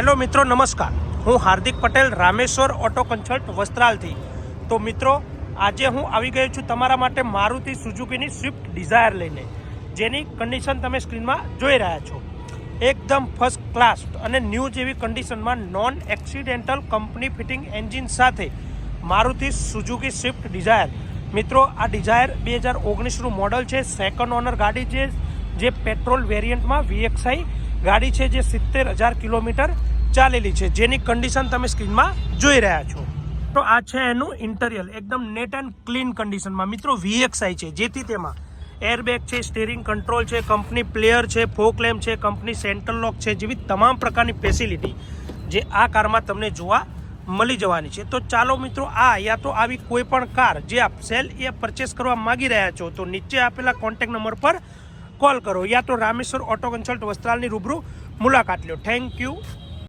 Hello મિત્રો, નમસ્કાર. હું હાર્દિક પટેલ, રામેશ્વર ઓટો કન્સલ્ટ વસ્ત્રાલથી. તો મિત્રો, આજે હું આવી ગયો છું તમારા માટે મારુતિ સુઝુકીની સ્વિફ્ટ ડિઝાયર લઈને, જેની કન્ડિશન તમે સ્ક્રીનમાં જોઈ રહ્યા છો. એકદમ ફર્સ્ટ ક્લાસ અને ન્યૂ જેવી કન્ડિશનમાં non accidental company fitting engine સાથે મારુતિ સુઝુકી સ્વિફ્ટ ડિઝાયર. મિત્રો, આ ડિઝાયર 2019નું મોડલ છે, સેકન્ડ ઓનર ગાડી છે, જે પેટ્રોલ વેરિયન્ટમાં VXI ગાડી છે, જે 70,000 કિલોમીટર ચાલેલી છે, જેની કન્ડિશન તમે સ્ક્રીનમાં જોઈ રહ્યા છો. તો આ છે એનું ઇન્ટિરિયર, એકદમ નેટ એન્ડ ક્લીન કન્ડિશનમાં. મિત્રો, VXI છે, જેથી તેમાં એરબેગ છે, સ્ટીરિંગ કંટ્રોલ છે, કંપની પ્લેયર છે, ફોક લેમ્પ છે, કંપની સેન્ટ્રલ લોક છે, જેવી તમામ પ્રકારની ફેસિલિટી જે આ કારમાં તમને જોવા મળી જવાની છે. તો ચાલો મિત્રો, આ યા તો આવી કોઈ પણ કાર જે આપ સેલ યા પરચેસ કરવા માગી રહ્યા છો, તો નીચે આપેલા કોન્ટેક્ટ નંબર પર કોલ કરો યા તો રામેશ્વર ઓટો કન્સલ્ટ વસ્ત્રાલની રૂબરૂ મુલાકાત લો. Thank you.